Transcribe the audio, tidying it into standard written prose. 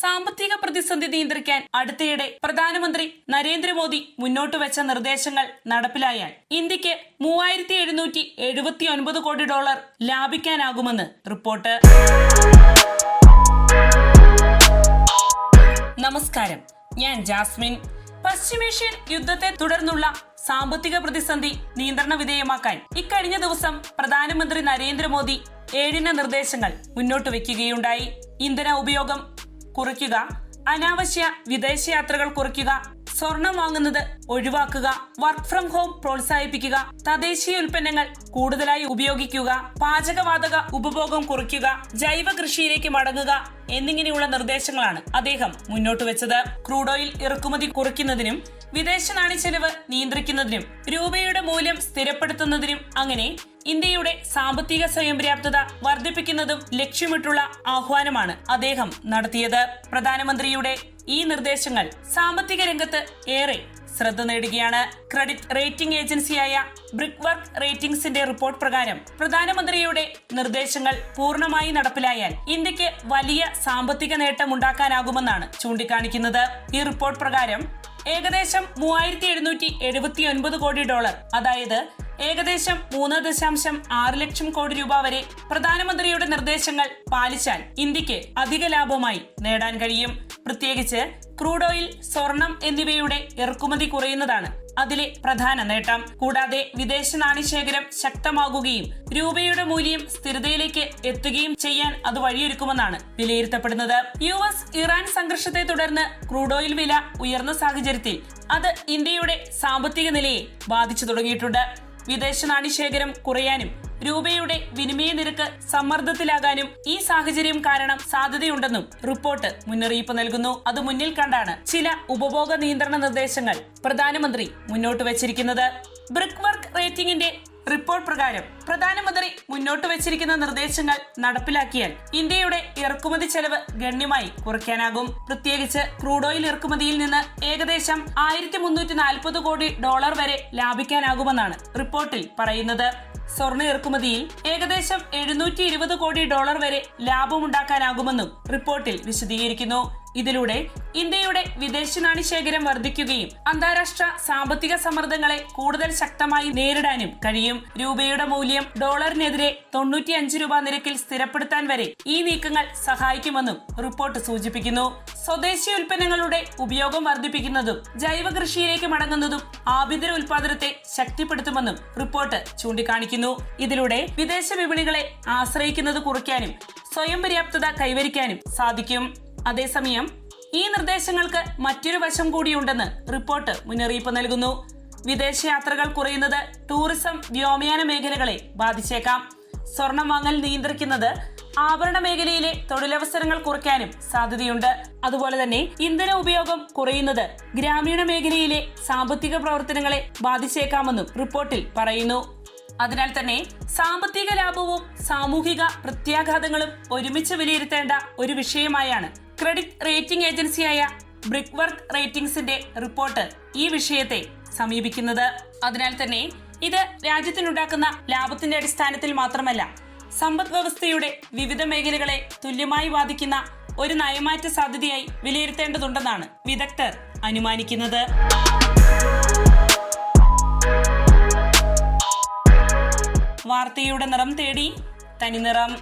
സാമ്പത്തിക പ്രതിസന്ധി നിയന്ത്രിക്കാൻ അടുത്തിടെ പ്രധാനമന്ത്രി നരേന്ദ്രമോദി മുന്നോട്ട് വെച്ച നിർദ്ദേശങ്ങൾ നടപ്പിലായാൽ ഇന്ത്യക്ക് 3779 കോടി ഡോളർ ലാഭിക്കാനാകുമെന്ന് റിപ്പോർട്ട്. നമസ്കാരം, ഞാൻ ജാസ്മിൻ. പശ്ചിമേഷ്യൻ യുദ്ധത്തെ തുടർന്നുള്ള സാമ്പത്തിക പ്രതിസന്ധി നിയന്ത്രണ വിധേയമാക്കാൻ ഇക്കഴിഞ്ഞ ദിവസം പ്രധാനമന്ത്രി നരേന്ദ്രമോദി 7 നിർദ്ദേശങ്ങൾ മുന്നോട്ട് വെക്കുകയുണ്ടായി. ഇന്ധന ഉപയോഗം കുറയ്ക്കുക, അനാവശ്യ വിദേശയാത്രകൾ കുറയ്ക്കുക, സ്വർണം വാങ്ങുന്നത് ഒഴിവാക്കുക, വർക്ക് ഫ്രം ഹോം പ്രോത്സാഹിപ്പിക്കുക, തദ്ദേശീയ ഉൽപ്പന്നങ്ങൾ കൂടുതലായി ഉപയോഗിക്കുക, പാചകവാതക ഉപഭോഗം കുറയ്ക്കുക, ജൈവ കൃഷിയിലേക്ക് മടങ്ങുക എന്നിങ്ങനെയുള്ള നിർദ്ദേശങ്ങളാണ് അദ്ദേഹം മുന്നോട്ട് വെച്ചത്. ക്രൂഡ് ഓയിൽ ഇറക്കുമതി കുറയ്ക്കുന്നതിനും വിദേശ നാണ്യച്ചെലവ് നിയന്ത്രിക്കുന്നതിനും രൂപയുടെ മൂല്യം സ്ഥിരപ്പെടുത്തുന്നതിനും അങ്ങനെ ഇന്ത്യയുടെ സാമ്പത്തിക സ്വയം പര്യാപ്തത വർദ്ധിപ്പിക്കുന്നതും ലക്ഷ്യമിട്ടുള്ള ആഹ്വാനമാണ് അദ്ദേഹം നടത്തിയത്. പ്രധാനമന്ത്രിയുടെ ഈ നിർദ്ദേശങ്ങൾ സാമ്പത്തിക രംഗത്ത് ഏറെ ശ്രദ്ധ നേടുകയാണ്. ക്രെഡിറ്റ് റേറ്റിംഗ് ഏജൻസിയായ ബ്രിക് വർക്ക് റേറ്റിംഗ്സിന്റെ റിപ്പോർട്ട് പ്രകാരം പ്രധാനമന്ത്രിയുടെ നിർദ്ദേശങ്ങൾ പൂർണ്ണമായി നടപ്പിലായാൽ ഇന്ത്യക്ക് വലിയ സാമ്പത്തിക നേട്ടം ഉണ്ടാക്കാനാകുമെന്നാണ് ചൂണ്ടിക്കാണിക്കുന്നത്. ഈ റിപ്പോർട്ട് പ്രകാരം ഏകദേശം 3779 കോടി ഡോളർ, അതായത് ഏകദേശം 3.6 ലക്ഷം കോടി രൂപ വരെ പ്രധാനമന്ത്രിയുടെ നിർദ്ദേശങ്ങൾ പാലിച്ചാൽ ഇന്ത്യക്ക് അധിക ലാഭമായി നേടാൻ കഴിയും. പ്രത്യേകിച്ച് ക്രൂഡ് ഓയിൽ, സ്വർണം എന്നിവയുടെ ഇറക്കുമതി കുറയുന്നതാണ് അതിലെ പ്രധാന നേട്ടം. കൂടാതെ വിദേശ നാണ്യശേഖരം ശക്തമാകുകയും രൂപയുടെ മൂല്യം സ്ഥിരതയിലേക്ക് എത്തുകയും ചെയ്യാൻ അത് വഴിയൊരുക്കുമെന്നാണ് വിലയിരുത്തപ്പെടുന്നത്. US ഇറാൻ സംഘർഷത്തെ തുടർന്ന് ക്രൂഡ് ഓയിൽ വില ഉയർന്ന സാഹചര്യത്തിൽ അത് ഇന്ത്യയുടെ സാമ്പത്തിക നിലയെ ബാധിച്ചു തുടങ്ങിയിട്ടുണ്ട്. വിദേശ നാണ്യശേഖരം കുറയാനും രൂപയുടെ വിനിമയ നിരക്ക് സമ്മർദ്ദത്തിലാകാനും ഈ സാഹചര്യം കാരണം സാധ്യതയുണ്ടെന്നും റിപ്പോർട്ട് മുന്നറിയിപ്പ് നൽകുന്നു. അത് മുന്നിൽ കണ്ടാണ് ചില ഉപഭോഗ നിയന്ത്രണ നിർദ്ദേശങ്ങൾ പ്രധാനമന്ത്രി മുന്നോട്ട് വെച്ചിരിക്കുന്നത്. ബ്രിക് വർക്ക് റേറ്റിംഗിന്റെ റിപ്പോർട്ട് പ്രകാരം പ്രധാനമന്ത്രി മുന്നോട്ട് വെച്ചിരിക്കുന്ന നിർദ്ദേശങ്ങൾ നടപ്പിലാക്കിയാൽ ഇന്ത്യയുടെ ഇറക്കുമതി ചെലവ് ഗണ്യമായി കുറയ്ക്കാനാകും. പ്രത്യേകിച്ച് ക്രൂഡ് ഓയിൽ ഇറക്കുമതിയിൽ നിന്ന് ഏകദേശം 1340 കോടി ഡോളർ വരെ ലാഭിക്കാനാകുമെന്നാണ് റിപ്പോർട്ടിൽ പറയുന്നത്. സ്വർണ്ണ ഇറക്കുമതിയിൽ ഏകദേശം 720 കോടി ഡോളർ വരെ ലാഭമുണ്ടാക്കാനാകുമെന്നും റിപ്പോർട്ടിൽ വിശദീകരിക്കുന്നു. ഇതിലൂടെ ഇന്ത്യയുടെ വിദേശ നാണ്യശേഖരം വർദ്ധിക്കുകയും അന്താരാഷ്ട്ര സാമ്പത്തിക സമ്മർദ്ദങ്ങളെ കൂടുതൽ ശക്തമായി നേരിടാനും കഴിയും. രൂപയുടെ മൂല്യം ഡോളറിനെതിരെ 95 രൂപ നിരക്കിൽ സ്ഥിരപ്പെടുത്താൻ വരെ ഈ നീക്കങ്ങൾ സഹായിക്കുമെന്നും റിപ്പോർട്ട് സൂചിപ്പിക്കുന്നു. സ്വദേശി ഉൽപ്പന്നങ്ങളുടെ ഉപയോഗം വർദ്ധിപ്പിക്കുന്നതും ജൈവ കൃഷിയിലേക്ക് മടങ്ങുന്നതും ആഭ്യന്തര ഉൽപാദനത്തെ ശക്തിപ്പെടുത്തുമെന്നും റിപ്പോർട്ട് ചൂണ്ടിക്കാണിക്കുന്നു. ഇതിലൂടെ വിദേശ വിപണികളെ ആശ്രയിക്കുന്നത് കുറയ്ക്കാനും സ്വയം പര്യാപ്തത കൈവരിക്കാനും സാധിക്കും. അതേസമയം ഈ നിർദ്ദേശങ്ങൾക്ക് മറ്റൊരു വശം കൂടിയുണ്ടെന്ന് റിപ്പോർട്ട് മുന്നറിയിപ്പ് നൽകുന്നു. വിദേശയാത്രകൾ കുറയുന്നത് ടൂറിസം, വ്യോമയാന മേഖലകളെ ബാധിച്ചേക്കാം. സ്വർണം വാങ്ങൽ നിയന്ത്രിക്കുന്നത് ആഭരണ മേഖലയിലെ തൊഴിലവസരങ്ങൾ കുറയ്ക്കാനും സാധ്യതയുണ്ട്. അതുപോലെ തന്നെ ഇന്ധന ഉപയോഗം കുറയുന്നത് ഗ്രാമീണ മേഖലയിലെ സാമ്പത്തിക പ്രവർത്തനങ്ങളെ ബാധിച്ചേക്കാമെന്നും റിപ്പോർട്ടിൽ പറയുന്നു. അതിനാൽ തന്നെ സാമ്പത്തിക ലാഭവും സാമൂഹിക പ്രത്യാഘാതങ്ങളും ഒരുമിച്ച് വിലയിരുത്തേണ്ട ഒരു വിഷയമായാണ് ക്രെഡിറ്റ് റേറ്റിംഗ് ഏജൻസിയായ ബ്രിക് വർക്ക് റേറ്റിംഗ്സിന്റെ റിപ്പോർട്ട് ഈ വിഷയത്തെ സമീപിക്കുന്നത്. അതിനാൽ തന്നെ ഇത് രാജ്യത്തിനുണ്ടാക്കുന്ന ലാഭത്തിന്റെ അടിസ്ഥാനത്തിൽ മാത്രമല്ല, സമ്പദ് വ്യവസ്ഥയുടെ വിവിധ മേഖലകളെ തുല്യമായി ബാധിക്കുന്ന ഒരു നയമാറ്റ സാധ്യതയായി വിലയിരുത്തേണ്ടതുണ്ടെന്നാണ് വിദഗ്ധർ അനുമാനിക്കുന്നത്. വാർത്തയുടെ നിറം തേടി തനിനിറം.